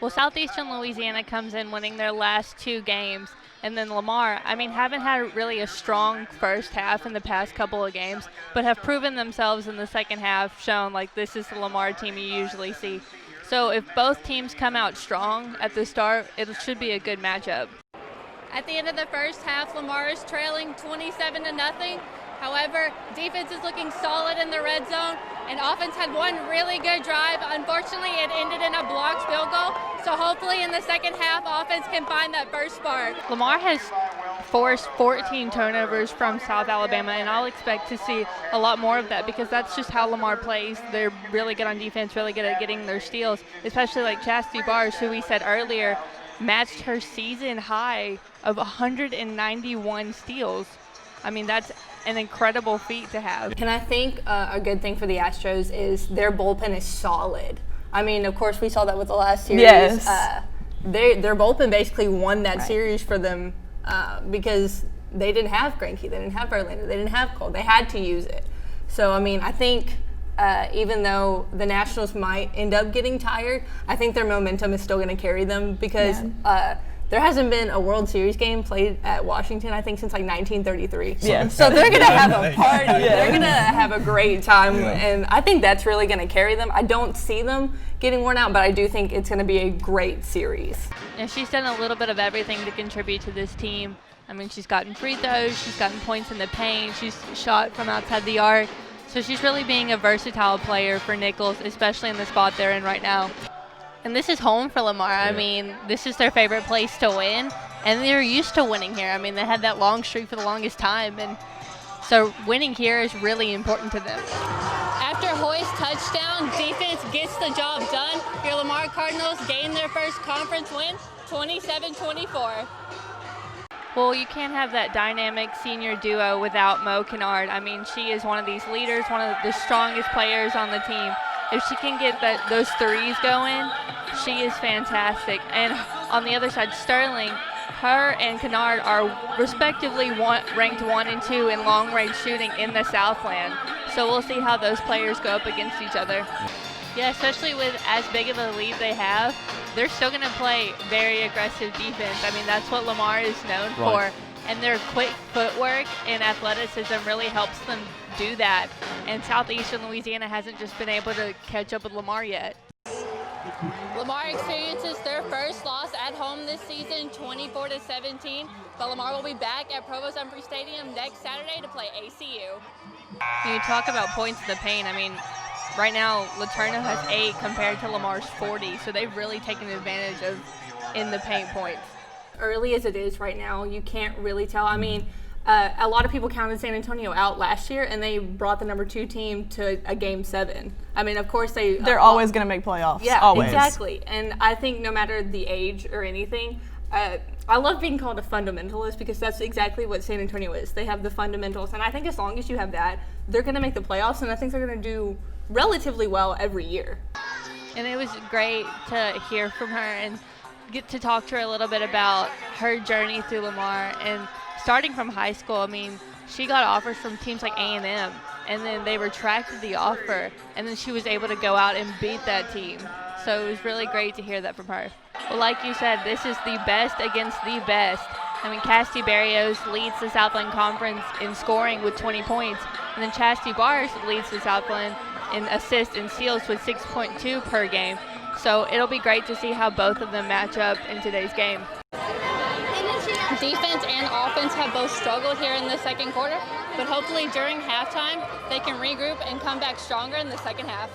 Well, Southeastern Louisiana comes in winning their last 2 games. And then Lamar, I mean, haven't had really a strong first half in the past couple of games, but have proven themselves in the second half, shown like this is the Lamar team you usually see. So if both teams come out strong at the start, it should be a good matchup. At the end of the first half, Lamar is trailing 27-0. However, defense is looking solid in the red zone, and offense had one really good drive. Unfortunately, it ended in a blocked field goal, so hopefully in the second half, offense can find that first spark. Lamar has forced 14 turnovers from South Alabama, and I'll expect to see a lot more of that because that's just how Lamar plays. They're really good on defense, really good at getting their steals, especially like Chastity Bars, who we said earlier matched her season high of 191 steals. I mean, that's an incredible feat to have. And I think a good thing for the Astros is their bullpen is solid. I mean, of course, we saw that with the last series. Yes. Their bullpen basically won that series for them because they didn't have Greinke, they didn't have Verlander, they didn't have Cole. They had to use it. So, I mean, I think even though the Nationals might end up getting tired, I think their momentum is still going to carry them because there hasn't been a World Series game played at Washington, I think, since like 1933. Yeah. So they're going to have a party. They're going to have a great time, and I think that's really going to carry them. I don't see them getting worn out, but I do think it's going to be a great series. And she's done a little bit of everything to contribute to this team. I mean, she's gotten free throws, she's gotten points in the paint, she's shot from outside the arc. So she's really being a versatile player for Nichols, especially in the spot they're in right now. And this is home for Lamar. I mean, this is their favorite place to win, and they're used to winning here. I mean, they had that long streak for the longest time, and so winning here is really important to them. After Hoy's touchdown, defense gets the job done. Your Lamar Cardinals gain their first conference win, 27-24. Well, you can't have that dynamic senior duo without Mo Kennard. I mean, she is one of these leaders, one of the strongest players on the team. If she can get those threes going, she is fantastic. And on the other side, Sterling, her and Kennard are respectively ranked 1 and 2 in long-range shooting in the Southland. So we'll see how those players go up against each other. Yeah, especially with as big of a lead they have, they're still going to play very aggressive defense. I mean, that's what Lamar is known for. And their quick footwork and athleticism really helps them do that. And Southeastern Louisiana hasn't just been able to catch up with Lamar yet. Lamar experiences their first loss at home this season, 24-17. But Lamar will be back at Provost Humphrey Stadium next Saturday to play ACU. When you talk about points in the paint, I mean, right now Laterno has 8 compared to Lamar's 40. So they've really taken advantage of in the paint points. Early as it is right now, you can't really tell. I mean, a lot of people counted San Antonio out last year, and they brought the number 2 team to a Game 7. I mean, of course, they're always going to make playoffs. Yeah, always. Exactly. And I think no matter the age or anything, I love being called a fundamentalist because that's exactly what San Antonio is. They have the fundamentals, and I think as long as you have that, they're going to make the playoffs, and I think they're going to do relatively well every year. And it was great to hear from her and get to talk to her a little bit about her journey through Lamar. And starting from high school, I mean, she got offers from teams like A&M, and then they retracted the offer, and then she was able to go out and beat that team. So it was really great to hear that from her. Well, like you said, this is the best against the best. I mean, Chastity Barrios leads the Southland Conference in scoring with 20 points, and then Chastity Bars leads the Southland in assists and steals with 6.2 per game. So it'll be great to see how both of them match up in today's game. Defense and offense have both struggled here in the second quarter, but hopefully during halftime they can regroup and come back stronger in the second half.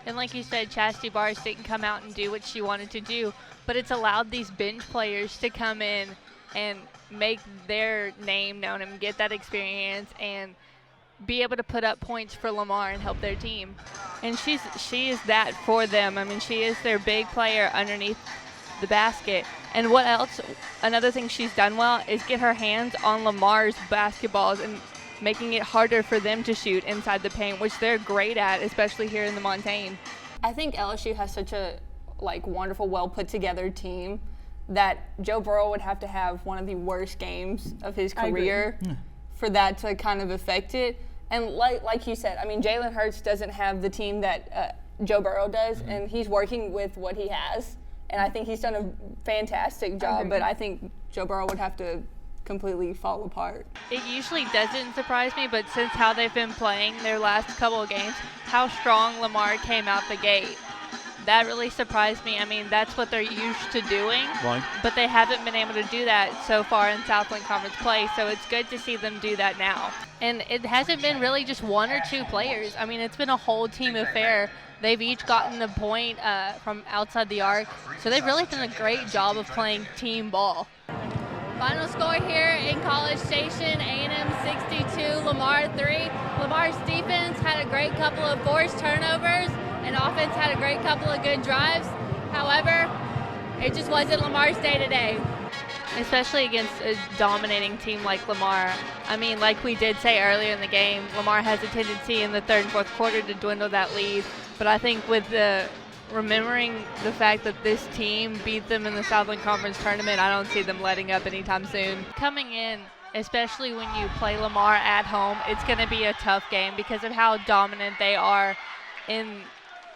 And like you said, Chastity Bars didn't come out and do what she wanted to do, but it's allowed these bench players to come in and make their name known and get that experience and be able to put up points for Lamar and help their team. And she is that for them. I mean, she is their big player underneath the basket. And what else? Another thing she's done well is get her hands on Lamar's basketballs and making it harder for them to shoot inside the paint, which they're great at, especially here in the Montaigne. I think LSU has such a wonderful, well put together team that Joe Burrow would have to have one of the worst games of his career for that to kind of affect it. And like you said, I mean, Jalen Hurts doesn't have the team that Joe Burrow does, and he's working with what he has. and I think he's done a fantastic job, but I think Joe Burrow would have to completely fall apart. It usually doesn't surprise me, but since how they've been playing their last couple of games, how strong Lamar came out the gate, that really surprised me. I mean, that's what they're used to doing, Right. but they haven't been able to do that so far in Southland Conference play, so it's good to see them do that now. And it hasn't been really just one or two players. I mean, it's been a whole team affair. They've each gotten the point from outside the arc, so they've really done a great job of playing team ball. Final score here in College Station, A&M 62, Lamar 3. Lamar's defense had a great couple of forced turnovers, and offense had a great couple of good drives. However, it just wasn't Lamar's day today. Especially against a dominating team like Lamar. I mean, like we did say earlier in the game, Lamar has a tendency in the third and fourth quarter to dwindle that lead, but I think with remembering the fact that this team beat them in the Southland Conference tournament, I don't see them letting up anytime soon. Coming in, especially when you play Lamar at home, it's going to be a tough game because of how dominant they are in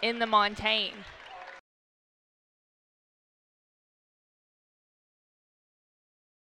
the Montaigne.